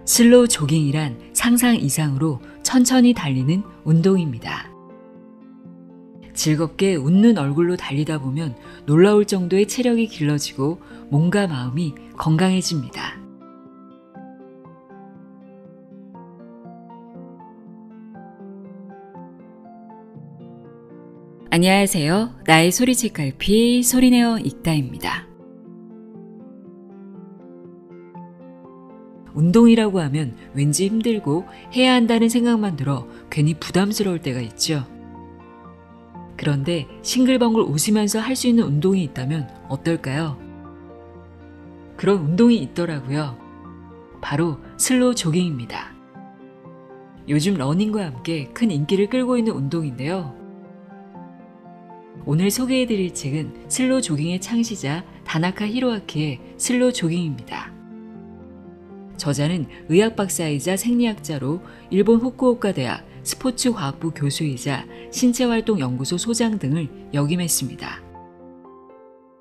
슬로우 조깅이란 상상 이상으로 천천히 달리는 운동입니다. 즐겁게 웃는 얼굴로 달리다 보면 놀라울 정도의 체력이 길러지고 몸과 마음이 건강해집니다. 안녕하세요. 나의 소리책갈피 소리내어 읽다입니다. 운동이라고 하면 왠지 힘들고 해야 한다는 생각만 들어 괜히 부담스러울 때가 있죠. 그런데 싱글벙글 웃으면서 할 수 있는 운동이 있다면 어떨까요? 그런 운동이 있더라고요. 바로 슬로우 조깅입니다. 요즘 러닝과 함께 큰 인기를 끌고 있는 운동인데요. 오늘 소개해드릴 책은 슬로우 조깅의 창시자 다나카 히로아키의 슬로우 조깅입니다. 저자는 의학 박사이자 생리학자로 일본 후쿠오카 대학 스포츠과학부 교수이자 신체활동연구소 소장 등을 역임했습니다.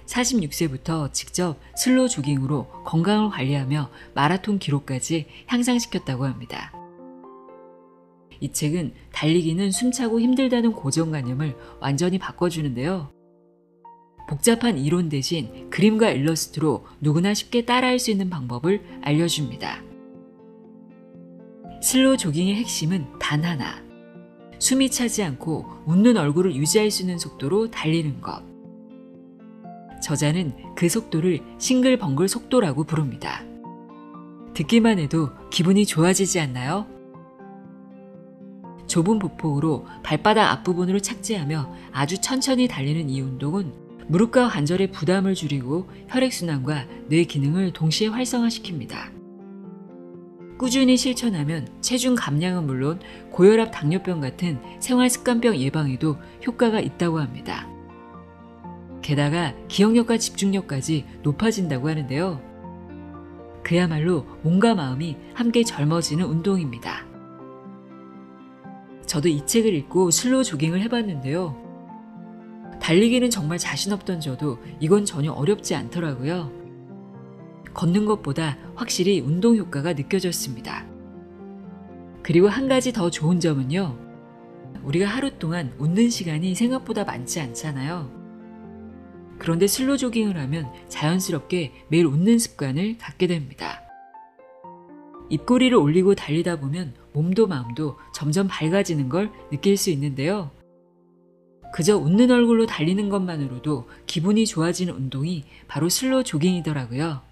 46세부터 직접 슬로우 조깅으로 건강을 관리하며 마라톤 기록까지 향상시켰다고 합니다. 이 책은 달리기는 숨차고 힘들다는 고정관념을 완전히 바꿔주는데요. 복잡한 이론 대신 그림과 일러스트로 누구나 쉽게 따라할 수 있는 방법을 알려줍니다. 슬로우 조깅의 핵심은 단 하나. 숨이 차지 않고 웃는 얼굴을 유지할 수 있는 속도로 달리는 것. 저자는 그 속도를 싱글벙글 속도라고 부릅니다. 듣기만 해도 기분이 좋아지지 않나요? 좁은 보폭으로 발바닥 앞부분으로 착지하며 아주 천천히 달리는 이 운동은 무릎과 관절의 부담을 줄이고 혈액순환과 뇌 기능을 동시에 활성화시킵니다. 꾸준히 실천하면 체중 감량은 물론 고혈압, 당뇨병 같은 생활습관병 예방에도 효과가 있다고 합니다. 게다가 기억력과 집중력까지 높아진다고 하는데요. 그야말로 몸과 마음이 함께 젊어지는 운동입니다. 저도 이 책을 읽고 슬로우 조깅을 해봤는데요. 달리기는 정말 자신 없던 저도 이건 전혀 어렵지 않더라고요. 걷는 것보다 확실히 운동 효과가 느껴졌습니다. 그리고 한 가지 더 좋은 점은요. 우리가 하루 동안 웃는 시간이 생각보다 많지 않잖아요. 그런데 슬로우 조깅을 하면 자연스럽게 매일 웃는 습관을 갖게 됩니다. 입꼬리를 올리고 달리다 보면 몸도 마음도 점점 밝아지는 걸 느낄 수 있는데요. 그저 웃는 얼굴로 달리는 것만으로도 기분이 좋아지는 운동이 바로 슬로우 조깅이더라고요.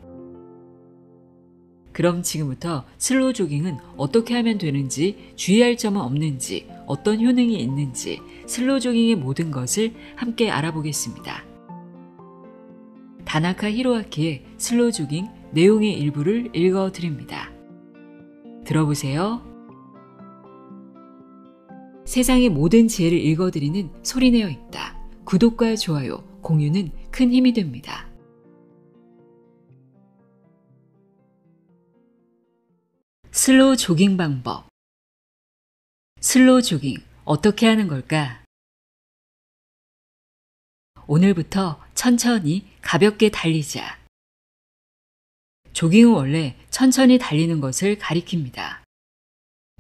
그럼 지금부터 슬로우 조깅은 어떻게 하면 되는지, 주의할 점은 없는지, 어떤 효능이 있는지, 슬로우 조깅의 모든 것을 함께 알아보겠습니다. 다나카 히로아키의 슬로우 조깅 내용의 일부를 읽어드립니다. 들어보세요. 세상의 모든 지혜를 읽어드리는 소리내어 읽다. 구독과 좋아요, 공유는 큰 힘이 됩니다. 슬로우 조깅 방법. 슬로우 조깅 어떻게 하는 걸까? 오늘부터 천천히 가볍게 달리자. 조깅은 원래 천천히 달리는 것을 가리킵니다.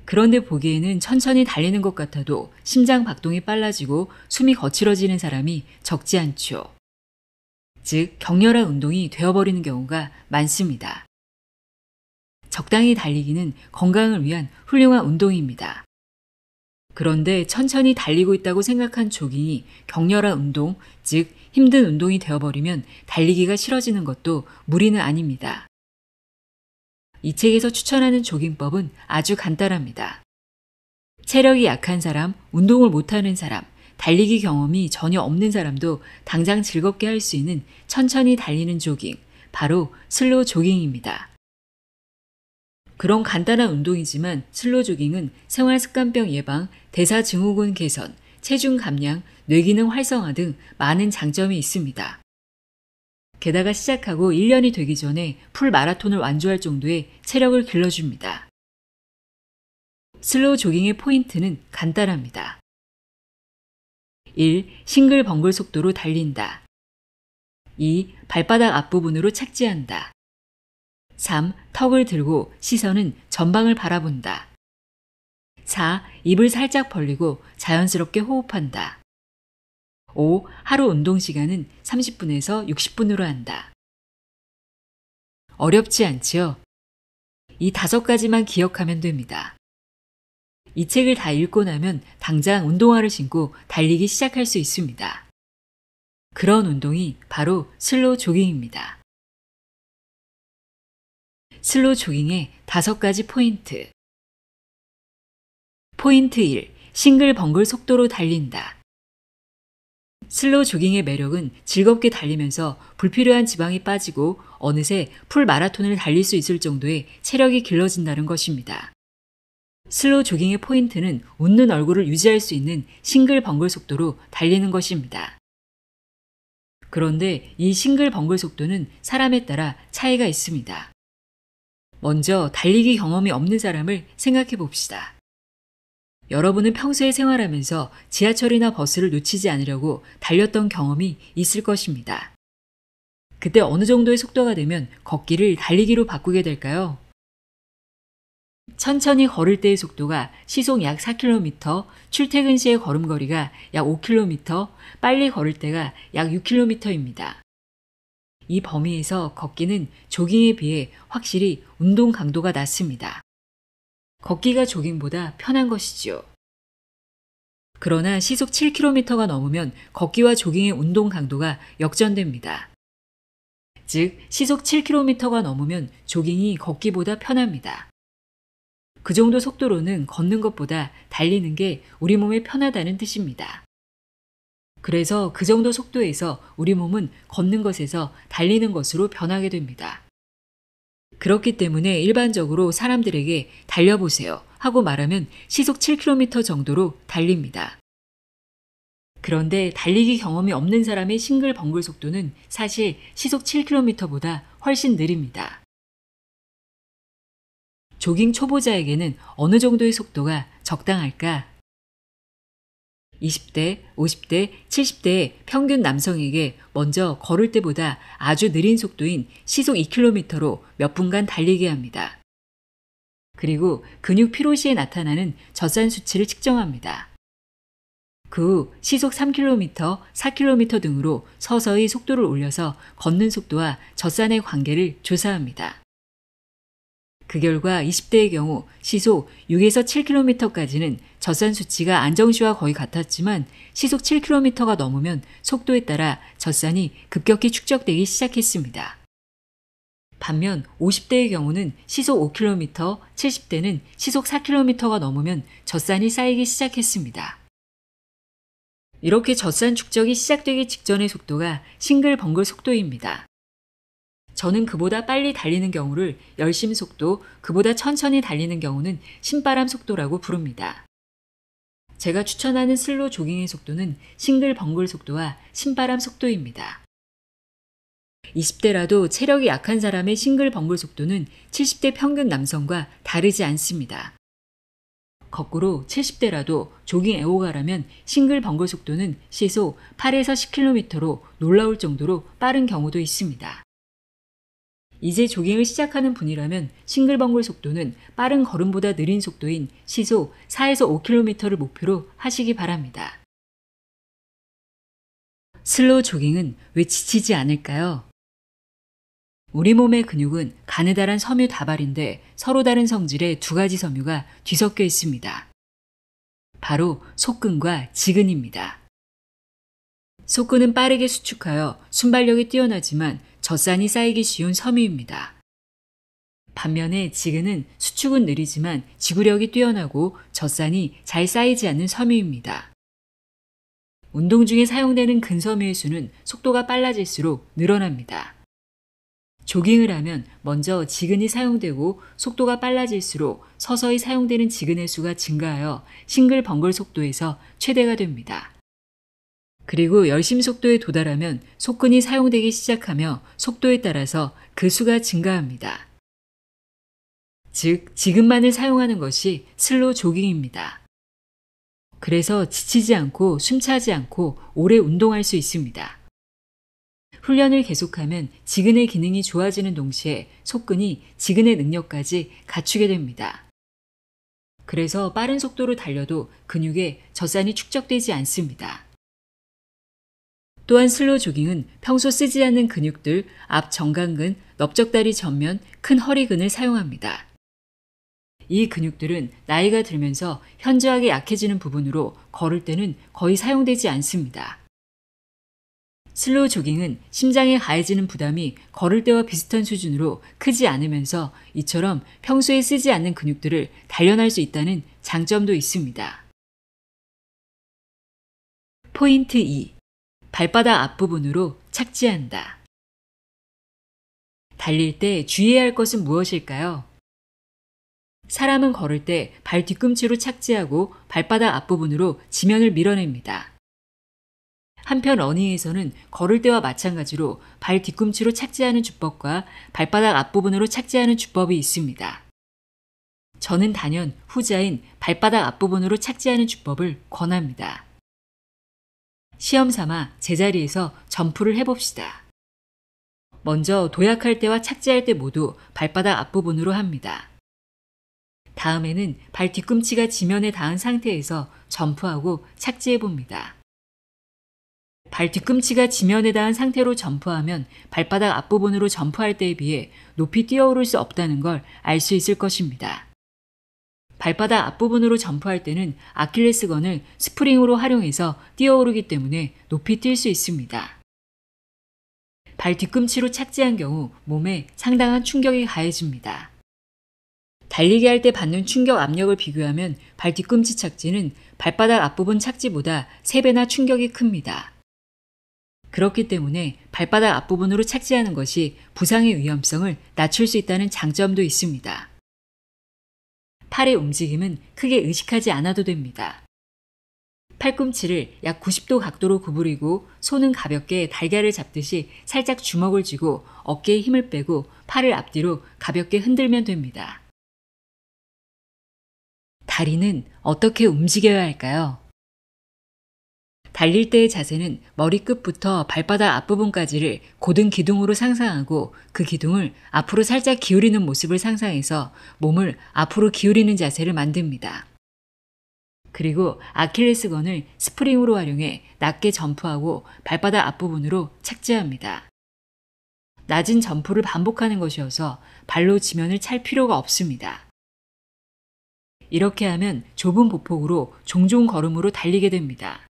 그런데 보기에는 천천히 달리는 것 같아도 심장 박동이 빨라지고 숨이 거칠어지는 사람이 적지 않죠. 즉, 격렬한 운동이 되어버리는 경우가 많습니다. 적당히 달리기는 건강을 위한 훌륭한 운동입니다. 그런데 천천히 달리고 있다고 생각한 조깅이 격렬한 운동, 즉 힘든 운동이 되어버리면 달리기가 싫어지는 것도 무리는 아닙니다. 이 책에서 추천하는 조깅법은 아주 간단합니다. 체력이 약한 사람, 운동을 못하는 사람, 달리기 경험이 전혀 없는 사람도 당장 즐겁게 할 수 있는 천천히 달리는 조깅, 바로 슬로우 조깅입니다. 그런 간단한 운동이지만 슬로우 조깅은 생활습관병 예방, 대사증후군 개선, 체중 감량, 뇌기능 활성화 등 많은 장점이 있습니다. 게다가 시작하고 1년이 되기 전에 풀 마라톤을 완주할 정도의 체력을 길러줍니다. 슬로우 조깅의 포인트는 간단합니다. 1. 싱글벙글 속도로 달린다. 2. 발바닥 앞부분으로 착지한다. 3. 턱을 들고 시선은 전방을 바라본다. 4. 입을 살짝 벌리고 자연스럽게 호흡한다. 5. 하루 운동 시간은 30분에서 60분으로 한다. 어렵지 않지요? 이 5가지만 기억하면 됩니다. 이 책을 다 읽고 나면 당장 운동화를 신고 달리기 시작할 수 있습니다. 그런 운동이 바로 슬로우 조깅입니다. 슬로우 조깅의 5가지 포인트. 포인트 1. 싱글벙글 속도로 달린다. 슬로우 조깅의 매력은 즐겁게 달리면서 불필요한 지방이 빠지고 어느새 풀 마라톤을 달릴 수 있을 정도의 체력이 길러진다는 것입니다. 슬로우 조깅의 포인트는 웃는 얼굴을 유지할 수 있는 싱글벙글 속도로 달리는 것입니다. 그런데 이 싱글벙글 속도는 사람에 따라 차이가 있습니다. 먼저 달리기 경험이 없는 사람을 생각해 봅시다. 여러분은 평소에 생활하면서 지하철이나 버스를 놓치지 않으려고 달렸던 경험이 있을 것입니다. 그때 어느 정도의 속도가 되면 걷기를 달리기로 바꾸게 될까요? 천천히 걸을 때의 속도가 시속 약 4km, 출퇴근 시의 걸음거리가 약 5km, 빨리 걸을 때가 약 6km입니다. 이 범위에서 걷기는 조깅에 비해 확실히 운동 강도가 낮습니다. 걷기가 조깅보다 편한 것이지요. 그러나 시속 7km가 넘으면 걷기와 조깅의 운동 강도가 역전됩니다. 즉, 시속 7km가 넘으면 조깅이 걷기보다 편합니다. 그 정도 속도로는 걷는 것보다 달리는 게 우리 몸에 편하다는 뜻입니다. 그래서 그 정도 속도에서 우리 몸은 걷는 것에서 달리는 것으로 변하게 됩니다. 그렇기 때문에 일반적으로 사람들에게 달려보세요 하고 말하면 시속 7km 정도로 달립니다. 그런데 달리기 경험이 없는 사람의 싱글벙글 속도는 사실 시속 7km보다 훨씬 느립니다. 조깅 초보자에게는 어느 정도의 속도가 적당할까? 20대, 50대, 70대의 평균 남성에게 먼저 걸을 때보다 아주 느린 속도인 시속 2km로 몇 분간 달리게 합니다. 그리고 근육 피로 시에 나타나는 젖산 수치를 측정합니다. 그 후 시속 3km, 4km 등으로 서서히 속도를 올려서 걷는 속도와 젖산의 관계를 조사합니다. 그 결과 20대의 경우 시속 6에서 7km까지는 젖산 수치가 안정시와 거의 같았지만 시속 7km가 넘으면 속도에 따라 젖산이 급격히 축적되기 시작했습니다. 반면 50대의 경우는 시속 5km, 70대는 시속 4km가 넘으면 젖산이 쌓이기 시작했습니다. 이렇게 젖산 축적이 시작되기 직전의 속도가 싱글벙글 속도입니다. 저는 그보다 빨리 달리는 경우를 열심 속도, 그보다 천천히 달리는 경우는 신바람 속도라고 부릅니다. 제가 추천하는 슬로우 조깅의 속도는 싱글벙글 속도와 신바람 속도입니다. 20대라도 체력이 약한 사람의 싱글벙글 속도는 70대 평균 남성과 다르지 않습니다. 거꾸로 70대라도 조깅 애호가라면 싱글벙글 속도는 시속 8에서 10km로 놀라울 정도로 빠른 경우도 있습니다. 이제 조깅을 시작하는 분이라면 싱글벙글 속도는 빠른 걸음보다 느린 속도인 시속 4에서 5km를 목표로 하시기 바랍니다. 슬로우 조깅은 왜 지치지 않을까요? 우리 몸의 근육은 가느다란 섬유 다발인데 서로 다른 성질의 2가지 섬유가 뒤섞여 있습니다. 바로 속근과 지근입니다. 속근은 빠르게 수축하여 순발력이 뛰어나지만 젖산이 쌓이기 쉬운 섬유입니다. 반면에 지근은 수축은 느리지만 지구력이 뛰어나고 젖산이 잘 쌓이지 않는 섬유입니다. 운동 중에 사용되는 근섬유의 수는 속도가 빨라질수록 늘어납니다. 조깅을 하면 먼저 지근이 사용되고 속도가 빨라질수록 서서히 사용되는 지근의 수가 증가하여 싱글벙글 속도에서 최대가 됩니다. 그리고 열심 속도에 도달하면 속근이 사용되기 시작하며 속도에 따라서 그 수가 증가합니다. 즉, 지근만을 사용하는 것이 슬로우 조깅입니다. 그래서 지치지 않고 숨차지 않고 오래 운동할 수 있습니다. 훈련을 계속하면 지근의 기능이 좋아지는 동시에 속근이 지근의 능력까지 갖추게 됩니다. 그래서 빠른 속도로 달려도 근육에 젖산이 축적되지 않습니다. 또한 슬로우 조깅은 평소 쓰지 않는 근육들, 앞 정강근, 넓적다리 전면, 큰 허리근을 사용합니다. 이 근육들은 나이가 들면서 현저하게 약해지는 부분으로 걸을 때는 거의 사용되지 않습니다. 슬로우 조깅은 심장에 가해지는 부담이 걸을 때와 비슷한 수준으로 크지 않으면서 이처럼 평소에 쓰지 않는 근육들을 단련할 수 있다는 장점도 있습니다. 포인트 2. 발바닥 앞부분으로 착지한다. 달릴 때 주의해야 할 것은 무엇일까요? 사람은 걸을 때 발 뒤꿈치로 착지하고 발바닥 앞부분으로 지면을 밀어냅니다. 한편 러닝에서는 걸을 때와 마찬가지로 발 뒤꿈치로 착지하는 주법과 발바닥 앞부분으로 착지하는 주법이 있습니다. 저는 단연 후자인 발바닥 앞부분으로 착지하는 주법을 권합니다. 시험 삼아 제자리에서 점프를 해봅시다. 먼저 도약할 때와 착지할 때 모두 발바닥 앞부분으로 합니다. 다음에는 발 뒤꿈치가 지면에 닿은 상태에서 점프하고 착지해 봅니다. 발 뒤꿈치가 지면에 닿은 상태로 점프하면 발바닥 앞부분으로 점프할 때에 비해 높이 뛰어오를 수 없다는 걸 알 수 있을 것입니다. 발바닥 앞부분으로 점프할 때는 아킬레스건을 스프링으로 활용해서 뛰어오르기 때문에 높이 뛸 수 있습니다. 발 뒤꿈치로 착지한 경우 몸에 상당한 충격이 가해집니다. 달리기 할 때 받는 충격 압력을 비교하면 발 뒤꿈치 착지는 발바닥 앞부분 착지보다 3배나 충격이 큽니다. 그렇기 때문에 발바닥 앞부분으로 착지하는 것이 부상의 위험성을 낮출 수 있다는 장점도 있습니다. 팔의 움직임은 크게 의식하지 않아도 됩니다. 팔꿈치를 약 90도 각도로 구부리고 손은 가볍게 달걀을 잡듯이 살짝 주먹을 쥐고 어깨에 힘을 빼고 팔을 앞뒤로 가볍게 흔들면 됩니다. 다리는 어떻게 움직여야 할까요? 달릴 때의 자세는 머리끝부터 발바닥 앞부분까지를 고든 기둥으로 상상하고 그 기둥을 앞으로 살짝 기울이는 모습을 상상해서 몸을 앞으로 기울이는 자세를 만듭니다. 그리고 아킬레스건을 스프링으로 활용해 낮게 점프하고 발바닥 앞부분으로 착지합니다. 낮은 점프를 반복하는 것이어서 발로 지면을 찰 필요가 없습니다. 이렇게 하면 좁은 보폭으로 종종 걸음으로 달리게 됩니다.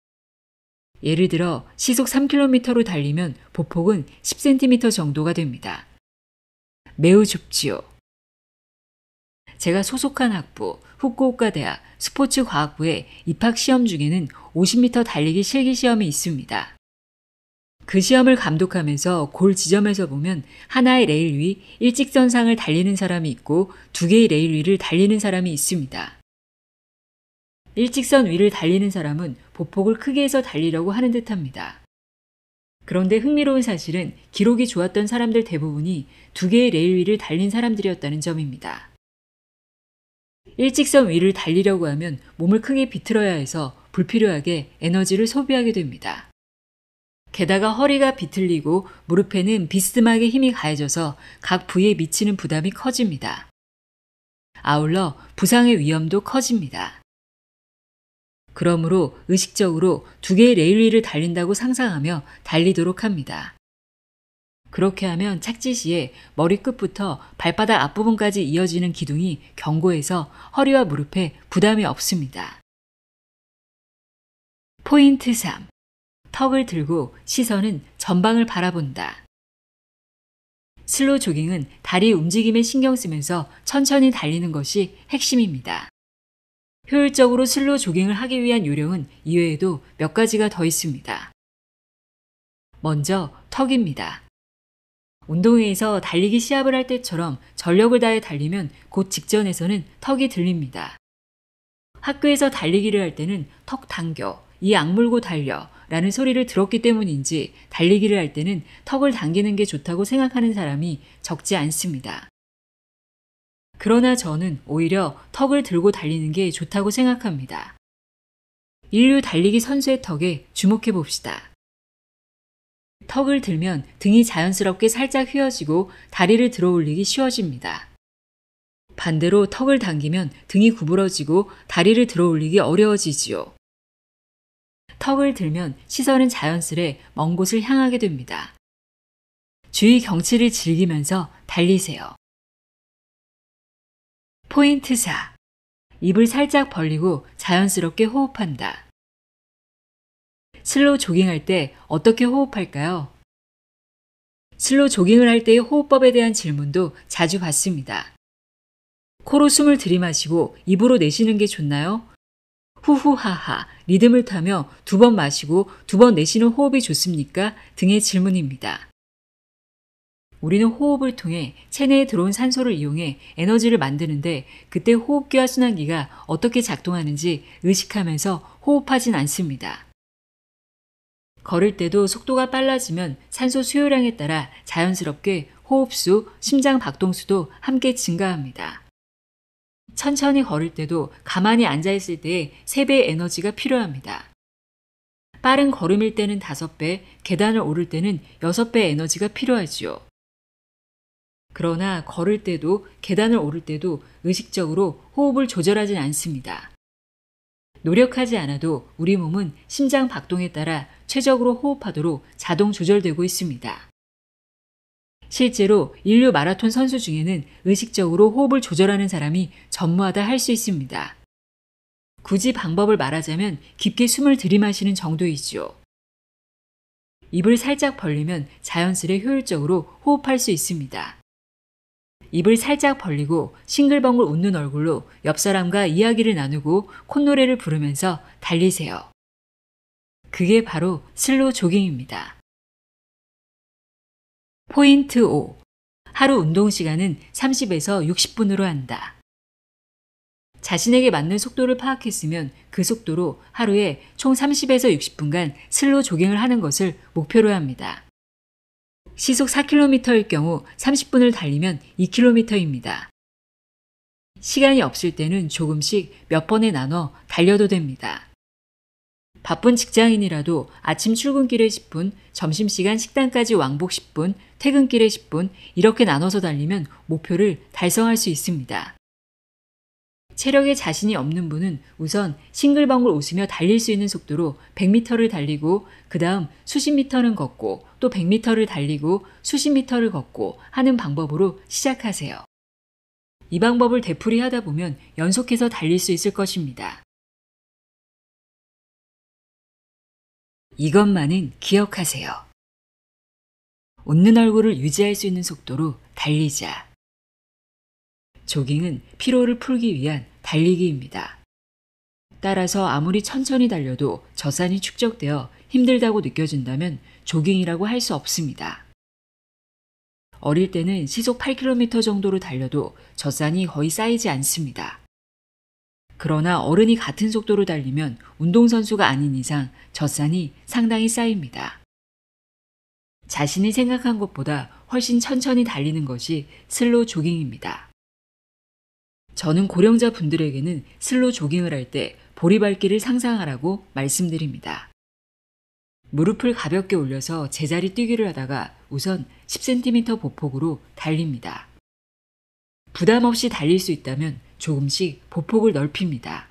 예를 들어 시속 3km로 달리면 보폭은 10cm 정도가 됩니다. 매우 좁지요. 제가 소속한 학부, 후쿠오카 대학 스포츠과학부의 입학시험 중에는 50m 달리기 실기시험이 있습니다. 그 시험을 감독하면서 골 지점에서 보면 하나의 레일 위 일직선상을 달리는 사람이 있고 2개의 레일 위를 달리는 사람이 있습니다. 일직선 위를 달리는 사람은 보폭을 크게 해서 달리려고 하는 듯합니다. 그런데 흥미로운 사실은 기록이 좋았던 사람들 대부분이 2개의 레일 위를 달린 사람들이었다는 점입니다. 일직선 위를 달리려고 하면 몸을 크게 비틀어야 해서 불필요하게 에너지를 소비하게 됩니다. 게다가 허리가 비틀리고 무릎에는 비스듬하게 힘이 가해져서 각 부위에 미치는 부담이 커집니다. 아울러 부상의 위험도 커집니다. 그러므로 의식적으로 2개의 레일 위를 달린다고 상상하며 달리도록 합니다. 그렇게 하면 착지 시에 머리끝부터 발바닥 앞부분까지 이어지는 기둥이 견고해서 허리와 무릎에 부담이 없습니다. 포인트 3. 턱을 들고 시선은 전방을 바라본다. 슬로우 조깅은 다리 움직임에 신경 쓰면서 천천히 달리는 것이 핵심입니다. 효율적으로 슬로우 조깅을 하기 위한 요령은 이외에도 몇 가지가 더 있습니다. 먼저 턱입니다. 운동회에서 달리기 시합을 할 때처럼 전력을 다해 달리면 곧 직전에서는 턱이 들립니다. 학교에서 달리기를 할 때는 턱 당겨, 이 악물고 달려 라는 소리를 들었기 때문인지 달리기를 할 때는 턱을 당기는 게 좋다고 생각하는 사람이 적지 않습니다. 그러나 저는 오히려 턱을 들고 달리는 게 좋다고 생각합니다. 인류 달리기 선수의 턱에 주목해 봅시다. 턱을 들면 등이 자연스럽게 살짝 휘어지고 다리를 들어 올리기 쉬워집니다. 반대로 턱을 당기면 등이 구부러지고 다리를 들어 올리기 어려워지지요. 턱을 들면 시선은 자연스레 먼 곳을 향하게 됩니다. 주위 경치를 즐기면서 달리세요. 포인트 4. 입을 살짝 벌리고 자연스럽게 호흡한다. 슬로우 조깅할 때 어떻게 호흡할까요? 슬로우 조깅을 할 때의 호흡법에 대한 질문도 자주 받습니다. 코로 숨을 들이마시고 입으로 내쉬는 게 좋나요? 후후하하 리듬을 타며 2번 마시고 2번 내쉬는 호흡이 좋습니까? 등의 질문입니다. 우리는 호흡을 통해 체내에 들어온 산소를 이용해 에너지를 만드는데 그때 호흡기와 순환기가 어떻게 작동하는지 의식하면서 호흡하진 않습니다. 걸을 때도 속도가 빨라지면 산소 수요량에 따라 자연스럽게 호흡수, 심장 박동수도 함께 증가합니다. 천천히 걸을 때도 가만히 앉아있을 때의 3배의 에너지가 필요합니다. 빠른 걸음일 때는 5배, 계단을 오를 때는 6배의 에너지가 필요하지요. 그러나 걸을 때도 계단을 오를 때도 의식적으로 호흡을 조절하진 않습니다. 노력하지 않아도 우리 몸은 심장 박동에 따라 최적으로 호흡하도록 자동 조절되고 있습니다. 실제로 인류 마라톤 선수 중에는 의식적으로 호흡을 조절하는 사람이 전무하다 할 수 있습니다. 굳이 방법을 말하자면 깊게 숨을 들이마시는 정도이지요. 입을 살짝 벌리면 자연스레 효율적으로 호흡할 수 있습니다. 입을 살짝 벌리고 싱글벙글 웃는 얼굴로 옆 사람과 이야기를 나누고 콧노래를 부르면서 달리세요. 그게 바로 슬로우 조깅입니다. 포인트 5. 하루 운동 시간은 30에서 60분으로 한다. 자신에게 맞는 속도를 파악했으면 그 속도로 하루에 총 30에서 60분간 슬로우 조깅을 하는 것을 목표로 합니다. 시속 4km일 경우 30분을 달리면 2km입니다. 시간이 없을 때는 조금씩 몇 번에 나눠 달려도 됩니다. 바쁜 직장인이라도 아침 출근길에 10분, 점심시간 식단까지 왕복 10분, 퇴근길에 10분 이렇게 나눠서 달리면 목표를 달성할 수 있습니다. 체력에 자신이 없는 분은 우선 싱글벙글 웃으며 달릴 수 있는 속도로 100m를 달리고 그 다음 수십 미터는 걷고 또 100m를 달리고 수십 미터를 걷고 하는 방법으로 시작하세요. 이 방법을 되풀이하다 보면 연속해서 달릴 수 있을 것입니다. 이것만은 기억하세요. 웃는 얼굴을 유지할 수 있는 속도로 달리자. 조깅은 피로를 풀기 위한 달리기입니다. 따라서 아무리 천천히 달려도 젖산이 축적되어 힘들다고 느껴진다면 조깅이라고 할 수 없습니다. 어릴 때는 시속 8km 정도로 달려도 젖산이 거의 쌓이지 않습니다. 그러나 어른이 같은 속도로 달리면 운동선수가 아닌 이상 젖산이 상당히 쌓입니다. 자신이 생각한 것보다 훨씬 천천히 달리는 것이 슬로우 조깅입니다. 저는 고령자 분들에게는 슬로우 조깅을 할 때 보리발길을 상상하라고 말씀드립니다. 무릎을 가볍게 올려서 제자리 뛰기를 하다가 우선 10cm 보폭으로 달립니다. 부담 없이 달릴 수 있다면 조금씩 보폭을 넓힙니다.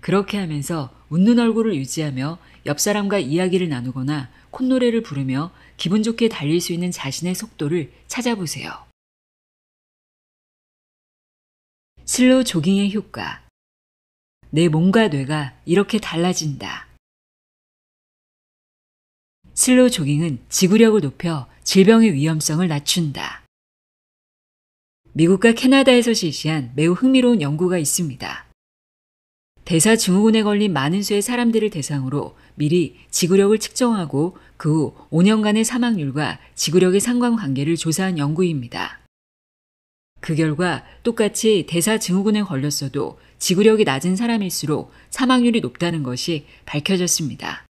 그렇게 하면서 웃는 얼굴을 유지하며 옆 사람과 이야기를 나누거나 콧노래를 부르며 기분 좋게 달릴 수 있는 자신의 속도를 찾아보세요. 슬로우 조깅의 효과. 내 몸과 뇌가 이렇게 달라진다. 슬로우 조깅은 지구력을 높여 질병의 위험성을 낮춘다. 미국과 캐나다에서 실시한 매우 흥미로운 연구가 있습니다. 대사증후군에 걸린 많은 수의 사람들을 대상으로 미리 지구력을 측정하고 그 후 5년간의 사망률과 지구력의 상관관계를 조사한 연구입니다. 그 결과 똑같이 대사증후군에 걸렸어도 지구력이 낮은 사람일수록 사망률이 높다는 것이 밝혀졌습니다.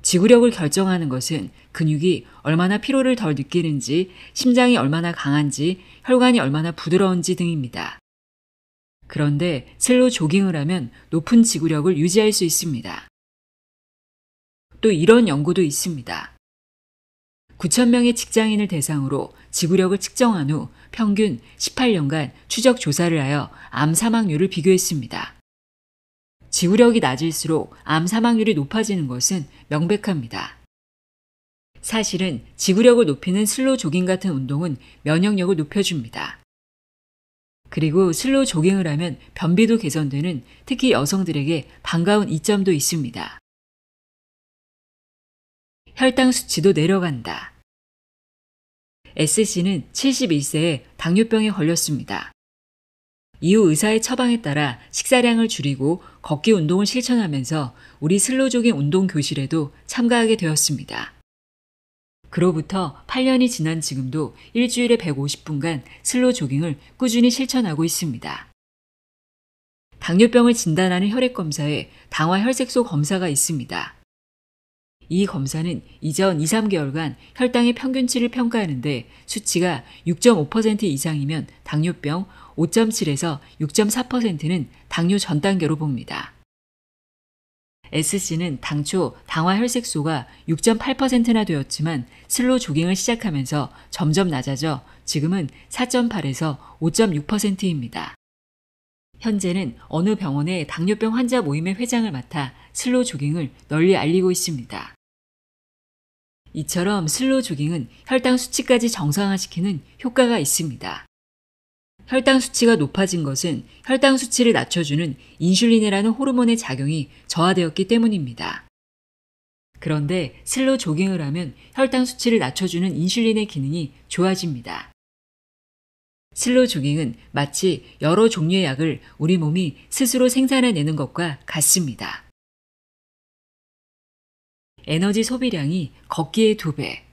지구력을 결정하는 것은 근육이 얼마나 피로를 덜 느끼는지, 심장이 얼마나 강한지, 혈관이 얼마나 부드러운지 등입니다. 그런데 슬로우 조깅을 하면 높은 지구력을 유지할 수 있습니다. 또 이런 연구도 있습니다. 9,000명의 직장인을 대상으로 지구력을 측정한 후 평균 18년간 추적 조사를 하여 암 사망률을 비교했습니다. 지구력이 낮을수록 암 사망률이 높아지는 것은 명백합니다. 사실은 지구력을 높이는 슬로우 조깅 같은 운동은 면역력을 높여줍니다. 그리고 슬로우 조깅을 하면 변비도 개선되는 특히 여성들에게 반가운 이점도 있습니다. 혈당 수치도 내려간다. S씨는 71세에 당뇨병에 걸렸습니다. 이후 의사의 처방에 따라 식사량을 줄이고 걷기 운동을 실천하면서 우리 슬로우 조깅 운동 교실에도 참가하게 되었습니다. 그로부터 8년이 지난 지금도 일주일에 150분간 슬로우 조깅을 꾸준히 실천하고 있습니다. 당뇨병을 진단하는 혈액검사에 당화 혈색소 검사가 있습니다. 이 검사는 이전 2~3개월간 혈당의 평균치를 평가하는데 수치가 6.5% 이상이면 당뇨병, 5.7에서 6.4%는 당뇨 전 단계로 봅니다. S씨는 당초 당화 혈색소가 6.8%나 되었지만 슬로우 조깅을 시작하면서 점점 낮아져 지금은 4.8에서 5.6%입니다. 현재는 어느 병원의 당뇨병 환자 모임의 회장을 맡아 슬로우 조깅을 널리 알리고 있습니다. 이처럼 슬로우 조깅은 혈당 수치까지 정상화시키는 효과가 있습니다. 혈당 수치가 높아진 것은 혈당 수치를 낮춰주는 인슐린이라는 호르몬의 작용이 저하되었기 때문입니다. 그런데 슬로우 조깅을 하면 혈당 수치를 낮춰주는 인슐린의 기능이 좋아집니다. 슬로우 조깅은 마치 여러 종류의 약을 우리 몸이 스스로 생산해내는 것과 같습니다. 에너지 소비량이 걷기의 2배.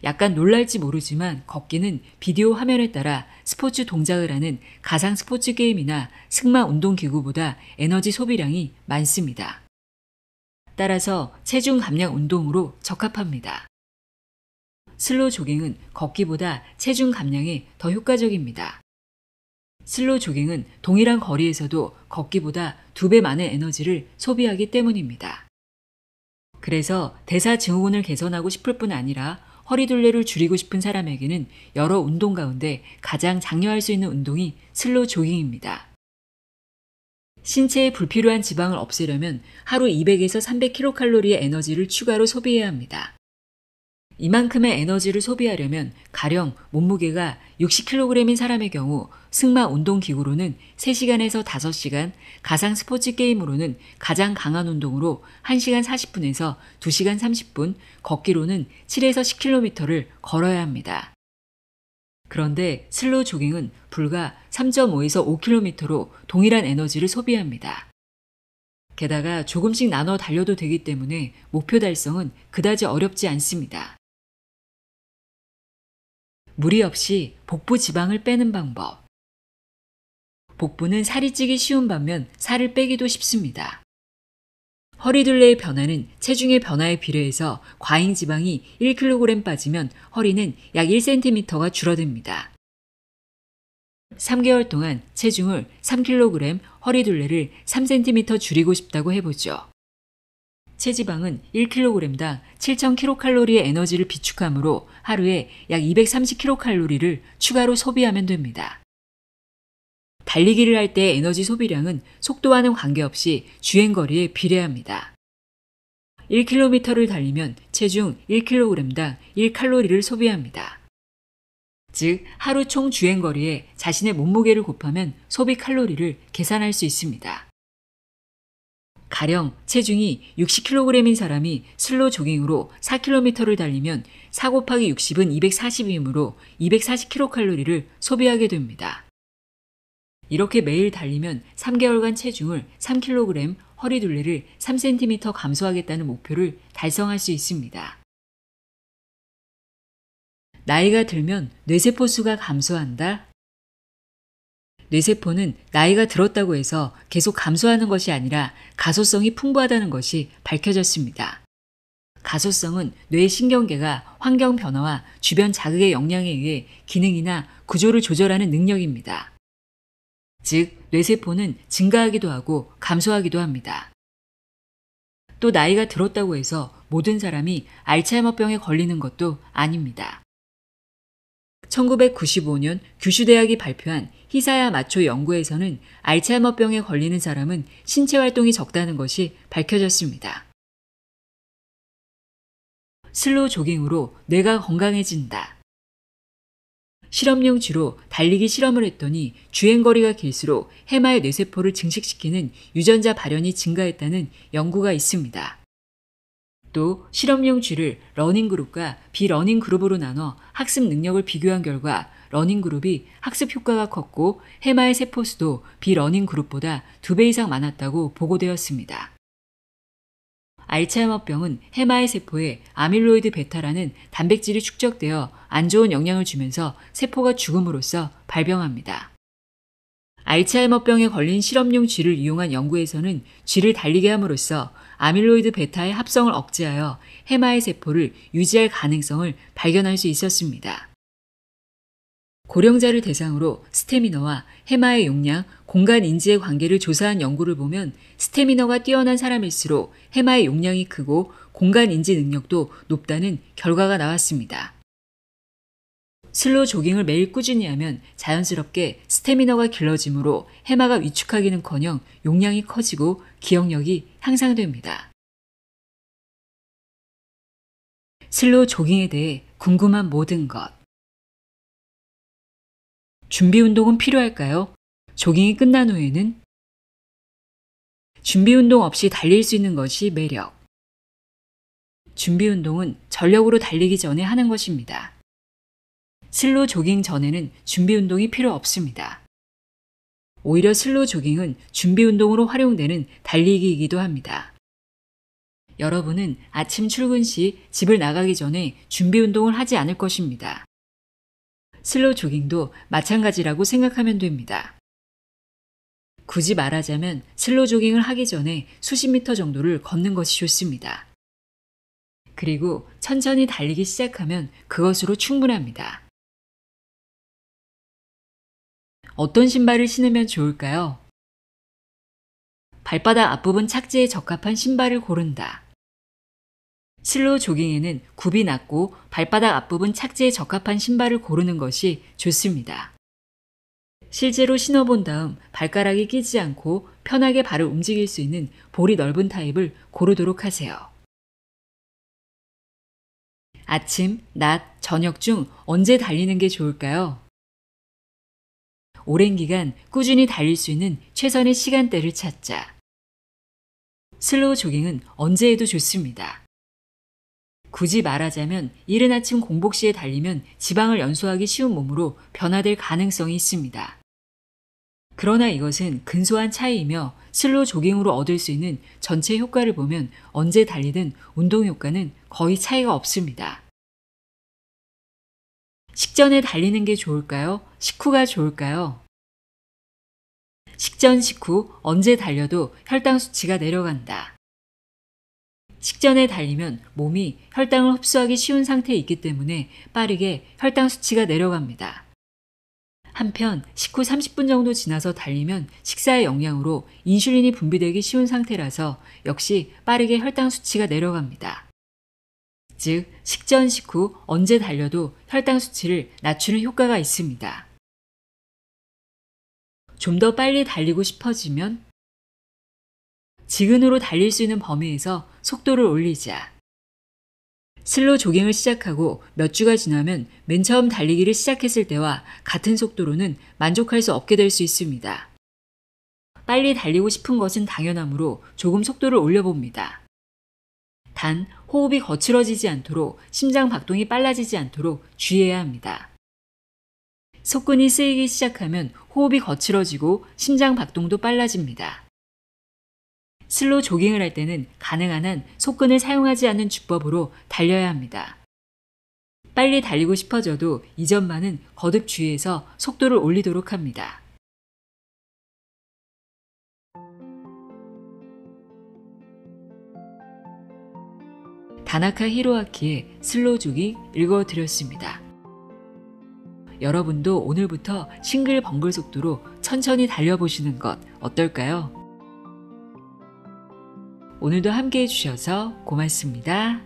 약간 놀랄지 모르지만 걷기는 비디오 화면에 따라 스포츠 동작을 하는 가상 스포츠 게임이나 승마 운동기구보다 에너지 소비량이 많습니다. 따라서 체중 감량 운동으로 적합합니다. 슬로우 조깅은 걷기보다 체중 감량에 더 효과적입니다. 슬로우 조깅은 동일한 거리에서도 걷기보다 2배 많은 에너지를 소비하기 때문입니다. 그래서 대사증후군을 개선하고 싶을 뿐 아니라 허리둘레를 줄이고 싶은 사람에게는 여러 운동 가운데 가장 장려할 수 있는 운동이 슬로우 조깅입니다. 신체에 불필요한 지방을 없애려면 하루 200에서 300kcal의 에너지를 추가로 소비해야 합니다. 이만큼의 에너지를 소비하려면 가령 몸무게가 60kg인 사람의 경우 승마 운동기구로는 3시간에서 5시간, 가상 스포츠 게임으로는 가장 강한 운동으로 1시간 40분에서 2시간 30분, 걷기로는 7에서 10km를 걸어야 합니다. 그런데 슬로우 조깅은 불과 3.5에서 5km로 동일한 에너지를 소비합니다. 게다가 조금씩 나눠 달려도 되기 때문에 목표 달성은 그다지 어렵지 않습니다. 무리 없이 복부 지방을 빼는 방법. 복부는 살이 찌기 쉬운 반면 살을 빼기도 쉽습니다. 허리둘레의 변화는 체중의 변화에 비례해서 과잉 지방이 1kg 빠지면 허리는 약 1cm가 줄어듭니다. 3개월 동안 체중을 3kg, 허리둘레를 3cm 줄이고 싶다고 해보죠. 체지방은 1kg당 7,000kcal의 에너지를 비축하므로 하루에 약 230kcal를 추가로 소비하면 됩니다. 달리기를 할 때의 에너지 소비량은 속도와는 관계없이 주행거리에 비례합니다. 1km를 달리면 체중 1kg당 1칼로리를 소비합니다. 즉, 하루 총 주행거리에 자신의 몸무게를 곱하면 소비 칼로리를 계산할 수 있습니다. 가령 체중이 60kg인 사람이 슬로우 조깅으로 4km를 달리면 4 곱하기 60은 240이므로 240kcal를 소비하게 됩니다. 이렇게 매일 달리면 3개월간 체중을 3kg, 허리둘레를 3cm 감소하겠다는 목표를 달성할 수 있습니다. 나이가 들면 뇌세포 수가 감소한다? 뇌세포는 나이가 들었다고 해서 계속 감소하는 것이 아니라 가소성이 풍부하다는 것이 밝혀졌습니다. 가소성은 뇌 신경계가 환경 변화와 주변 자극의 영향에 의해 기능이나 구조를 조절하는 능력입니다. 즉, 뇌세포는 증가하기도 하고 감소하기도 합니다. 또 나이가 들었다고 해서 모든 사람이 알츠하이머병에 걸리는 것도 아닙니다. 1995년 규슈대학이 발표한 히사야 마초 연구에서는 알츠하이머병에 걸리는 사람은 신체 활동이 적다는 것이 밝혀졌습니다. 슬로우 조깅으로 뇌가 건강해진다. 실험용 쥐로 달리기 실험을 했더니 주행거리가 길수록 해마의 뇌세포를 증식시키는 유전자 발현이 증가했다는 연구가 있습니다. 또 실험용 쥐를 러닝그룹과 비러닝그룹으로 나눠 학습 능력을 비교한 결과 러닝그룹이 학습 효과가 컸고 해마의 세포수도 비러닝그룹보다 2배 이상 많았다고 보고되었습니다. 알츠하이머병은 해마의 세포에 아밀로이드 베타라는 단백질이 축적되어 안 좋은 영향을 주면서 세포가 죽음으로써 발병합니다. 알츠하이머병에 걸린 실험용 쥐를 이용한 연구에서는 쥐를 달리게 함으로써 아밀로이드 베타의 합성을 억제하여 해마의 세포를 유지할 가능성을 발견할 수 있었습니다. 고령자를 대상으로 스태미너와 해마의 용량, 공간 인지의 관계를 조사한 연구를 보면 스태미너가 뛰어난 사람일수록 해마의 용량이 크고 공간 인지 능력도 높다는 결과가 나왔습니다. 슬로우 조깅을 매일 꾸준히 하면 자연스럽게 스태미너가 길러지므로 해마가 위축하기는커녕 용량이 커지고 기억력이 향상됩니다. 슬로우 조깅에 대해 궁금한 모든 것. 준비 운동은 필요할까요? 조깅이 끝난 후에는? 준비 운동 없이 달릴 수 있는 것이 매력. 준비 운동은 전력으로 달리기 전에 하는 것입니다. 슬로우 조깅 전에는 준비 운동이 필요 없습니다. 오히려 슬로우 조깅은 준비 운동으로 활용되는 달리기이기도 합니다. 여러분은 아침 출근 시 집을 나가기 전에 준비 운동을 하지 않을 것입니다. 슬로우 조깅도 마찬가지라고 생각하면 됩니다. 굳이 말하자면 슬로우 조깅을 하기 전에 수십 미터 정도를 걷는 것이 좋습니다. 그리고 천천히 달리기 시작하면 그것으로 충분합니다. 어떤 신발을 신으면 좋을까요? 발바닥 앞부분 착지에 적합한 신발을 고른다. 슬로우 조깅에는 굽이 낮고 발바닥 앞부분 착지에 적합한 신발을 고르는 것이 좋습니다. 실제로 신어본 다음 발가락이 끼지 않고 편하게 발을 움직일 수 있는 볼이 넓은 타입을 고르도록 하세요. 아침, 낮, 저녁 중 언제 달리는 게 좋을까요? 오랜 기간 꾸준히 달릴 수 있는 최선의 시간대를 찾자. 슬로우 조깅은 언제 해도 좋습니다. 굳이 말하자면 이른 아침 공복 시에 달리면 지방을 연소하기 쉬운 몸으로 변화될 가능성이 있습니다. 그러나 이것은 근소한 차이이며 슬로우 조깅으로 얻을 수 있는 전체 효과를 보면 언제 달리든 운동 효과는 거의 차이가 없습니다. 식전에 달리는 게 좋을까요? 식후가 좋을까요? 식전, 식후 언제 달려도 혈당 수치가 내려간다. 식전에 달리면 몸이 혈당을 흡수하기 쉬운 상태에 있기 때문에 빠르게 혈당 수치가 내려갑니다. 한편 식후 30분 정도 지나서 달리면 식사의 영향으로 인슐린이 분비되기 쉬운 상태라서 역시 빠르게 혈당 수치가 내려갑니다. 즉, 식전, 식후 언제 달려도 혈당 수치를 낮추는 효과가 있습니다. 좀 더 빨리 달리고 싶어지면 지근으로 달릴 수 있는 범위에서 속도를 올리자. 슬로우 조깅을 시작하고 몇 주가 지나면 맨 처음 달리기를 시작했을 때와 같은 속도로는 만족할 수 없게 될 수 있습니다. 빨리 달리고 싶은 것은 당연하므로 조금 속도를 올려봅니다. 단, 호흡이 거칠어지지 않도록 심장 박동이 빨라지지 않도록 주의해야 합니다. 속근이 쓰이기 시작하면 호흡이 거칠어지고 심장 박동도 빨라집니다. 슬로우 조깅을 할 때는 가능한 한 속근을 사용하지 않는 주법으로 달려야 합니다. 빨리 달리고 싶어져도 이전만은 거듭 주의해서 속도를 올리도록 합니다. 다나카 히로아키의 슬로우 조깅 읽어드렸습니다. 여러분도 오늘부터 싱글벙글 속도로 천천히 달려보시는 것 어떨까요? 오늘도 함께 해주셔서 고맙습니다.